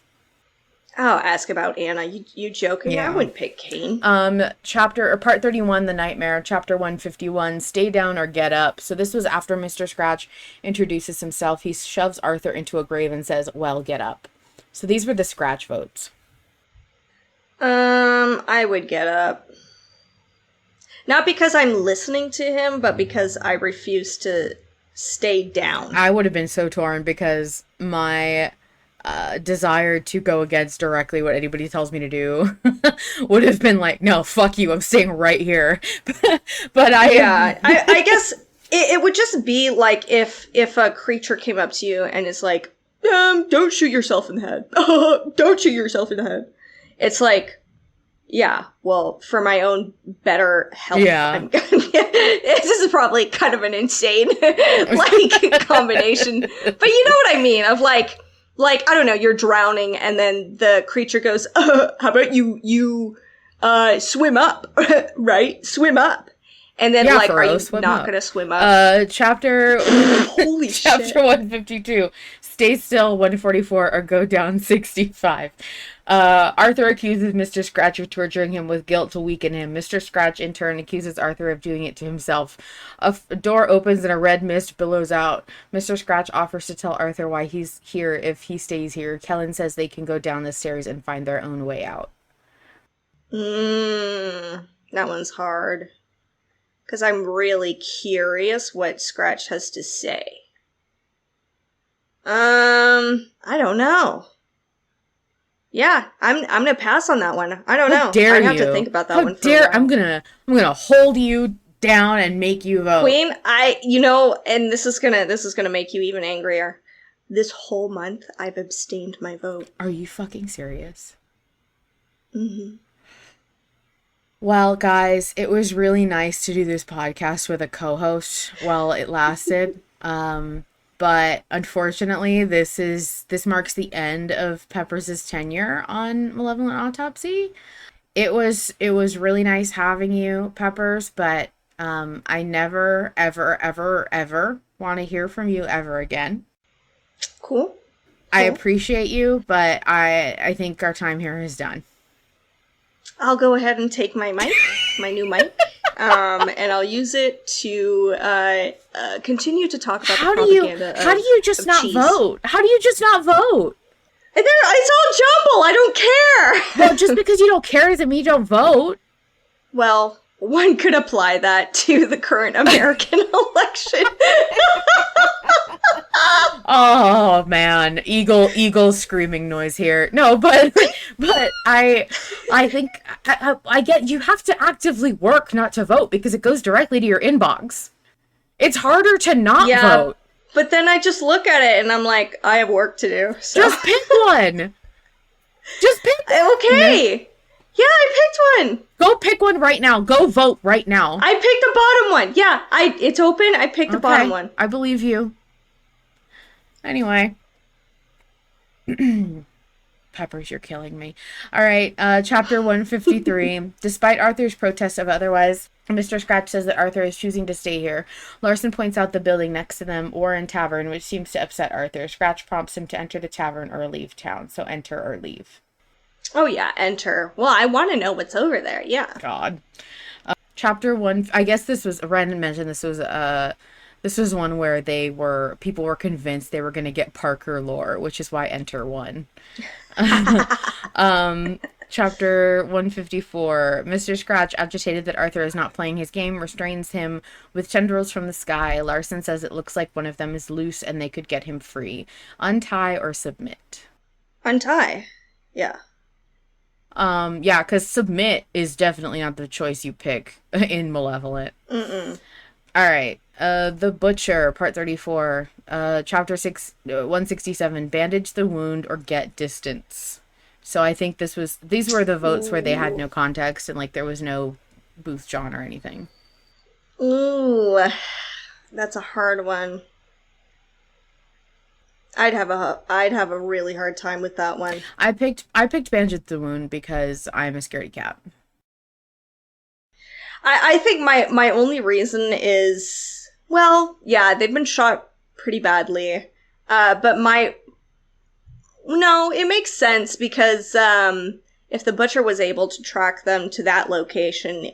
Oh, ask about Anna. You joking? Yeah. I wouldn't pick Kane. Part 31, the nightmare. Chapter 151, stay down or get up. So this was after Mr. Scratch introduces himself. He shoves Arthur into a grave and says, well, get up. So these were the Scratch votes. I would get up. Not because I'm listening to him, but because I refuse to stay down. I would have been so torn because my desire to go against directly what anybody tells me to do would have been like, no, fuck you, I'm staying right here. But I guess it would just be like if a creature came up to you and is like, don't shoot yourself in the head. Don't shoot yourself in the head. It's like, yeah, well, for my own better health, Yeah. This is probably kind of an insane, like, combination. But you know what I mean? Of like, I don't know, you're drowning, and then the creature goes, how about you swim up, right? Swim up. And then, like, are you not going to swim up? Chapter... Holy Chapter shit. 152. Stay still, 144, or go down 65. Arthur accuses Mr. Scratch of torturing him with guilt to weaken him. Mr. Scratch, in turn, accuses Arthur of doing it to himself. A door opens and a red mist billows out. Mr. Scratch offers to tell Arthur why he's here if he stays here. Kellen says they can go down the stairs and find their own way out. That one's hard. Because I'm really curious what Scratch has to say. I don't know. Yeah, I'm gonna pass on that one. I don't know. How dare I have you? to think about that How one for dare a while. I'm gonna hold you down and make you vote. Queen, and this is gonna make you even angrier. This whole month I've abstained my vote. Are you fucking serious? Mm-hmm. Well, guys, it was really nice to do this podcast with a co-host while it lasted. But unfortunately, this marks the end of Peppers' tenure on Malevolent Autopsy. It was really nice having you, Peppers, but I never, ever, ever, ever want to hear from you ever again. Cool. I appreciate you, but I think our time here is done. I'll go ahead and take my mic, my new mic, and I'll use it to continue to talk about the propaganda How do you just not cheese. vote? How do you just not vote? It's all jumble. I don't care. Well, just because you don't care doesn't mean you don't vote. Well, one could apply that to the current American election. Oh man, eagle screaming noise here. No, but I think I get you have to actively work not to vote because it goes directly to your inbox. It's harder to not vote. But then I just look at it and I'm like, I have work to do. So. Just pick one. Just pick one. Okay. Yeah, I picked one. Go pick one right now. Go vote right now. I picked the bottom one. Yeah, it's open. I picked the bottom one. I believe you. Anyway. Peppers, you're killing me. All right, chapter 153. Despite Arthur's protests of otherwise, Mr. Scratch says that Arthur is choosing to stay here. Larson points out the building next to them, Warren Tavern, which seems to upset Arthur. Scratch prompts him to enter the tavern or leave town, so enter or leave. Oh yeah, enter. Well, I want to know what's over there, yeah. God. Chapter 1, I guess this was, Ren mentioned this was one where people were convinced they were going to get Parker lore, which is why enter 1. Chapter 154. Mr. Scratch, agitated that Arthur is not playing his game, restrains him with tendrils from the sky. Larson says it looks like one of them is loose and they could get him free. Untie or submit? Untie. Yeah. Yeah, because submit is definitely not the choice you pick in Malevolent. Mm-mm. All right. The Butcher, part 34, chapter 167, bandage the wound or get distance. So I think these were the votes where they had no context and like there was no Booth John or anything. Ooh, that's a hard one. I'd have a really hard time with that one. I picked bandage the wound because I'm a scaredy cat. I think my only reason is, well, yeah, they've been shot pretty badly. But no, it makes sense because if the Butcher was able to track them to that location,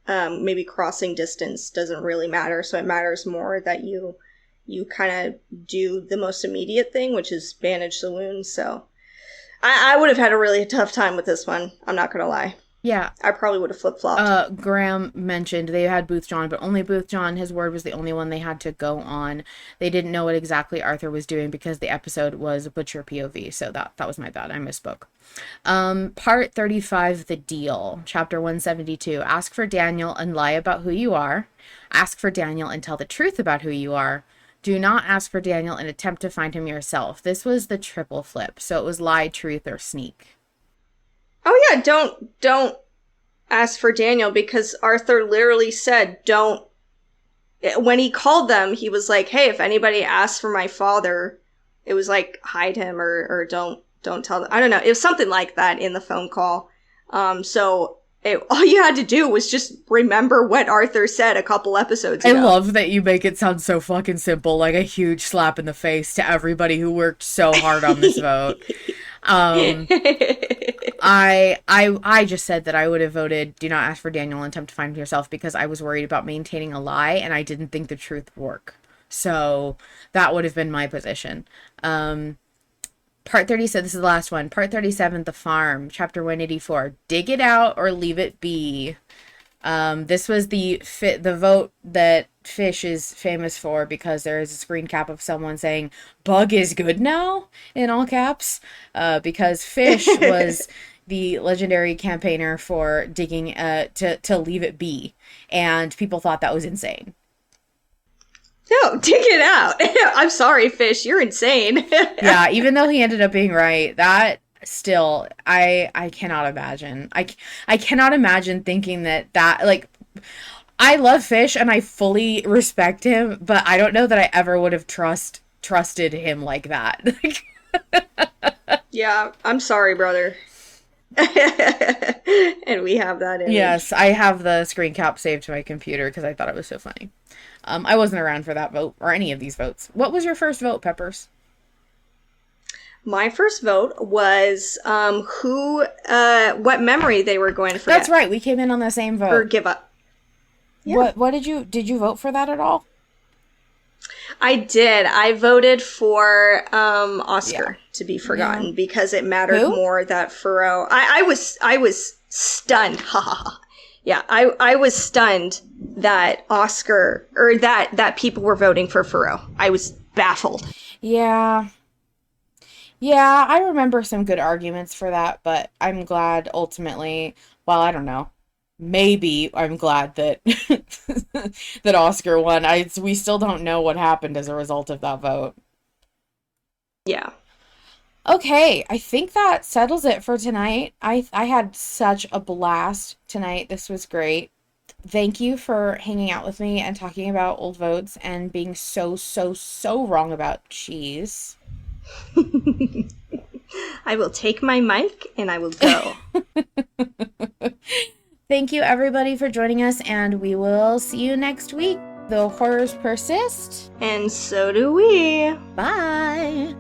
maybe crossing distance doesn't really matter. So it matters more that you kind of do the most immediate thing, which is bandage the wound. So I would have had a really tough time with this one. I'm not going to lie. Yeah. I probably would have flip-flopped. Graham mentioned they had Booth John, but only Booth John, his word was the only one they had to go on. They didn't know what exactly Arthur was doing because the episode was Butcher POV, so that was my bad. I misspoke. Part 35, The Deal, chapter 172. Ask for Daniel and lie about who you are. Ask for Daniel and tell the truth about who you are. Do not ask for Daniel and attempt to find him yourself. This was the triple flip, so it was lie, truth, or sneak. Oh yeah, don't ask for Daniel, because Arthur literally said don't. When he called them, he was like, hey, if anybody asks for my father, it was like hide him or don't tell them. I don't know. It was something like that in the phone call. So all you had to do was just remember what Arthur said a couple episodes ago. I love that you make it sound so fucking simple, like a huge slap in the face to everybody who worked so hard on this vote. I just said that I would have voted do not ask for Daniel and attempt to find him yourself because I was worried about maintaining a lie and I didn't think the truth would work. So that would have been my position. Part 30 said, this is the last one. Part 37, The Farm, Chapter 184. Dig it out or leave it be. This was the vote that Fish is famous for because there is a screen cap of someone saying, Bug is good now, in all caps. Because Fish was the legendary campaigner for digging to leave it be. And people thought that was insane. No, dig it out. I'm sorry, Fish. You're insane. Yeah, even though he ended up being right, that still, I cannot imagine. I cannot imagine thinking that like, I love Fish and I fully respect him, but I don't know that I ever would have trusted him like that. Yeah, I'm sorry, brother. And we have that image. Yes, I have the screen cap saved to my computer because I thought it was so funny. I wasn't around for that vote or any of these votes. What was your first vote, Peppers? My first vote was what memory they were going to forget. That's right. We came in on the same vote. Or give up. Yeah. What did you vote for that at all? I did. I voted for Oscar to be forgotten because it mattered more that Furrow. I was stunned. Ha ha ha. Yeah, I was stunned that Oscar or that people were voting for Furrow. I was baffled. Yeah. Yeah, I remember some good arguments for that, but I'm glad ultimately, well, I don't know. Maybe I'm glad that that Oscar won. We still don't know what happened as a result of that vote. Yeah. Okay, I think that settles it for tonight. I had such a blast tonight. This was great. Thank you for hanging out with me and talking about old votes and being so wrong about cheese. I will take my mic and I will go. Thank you, everybody, for joining us, and we will see you next week. The horrors persist. And so do we. Bye.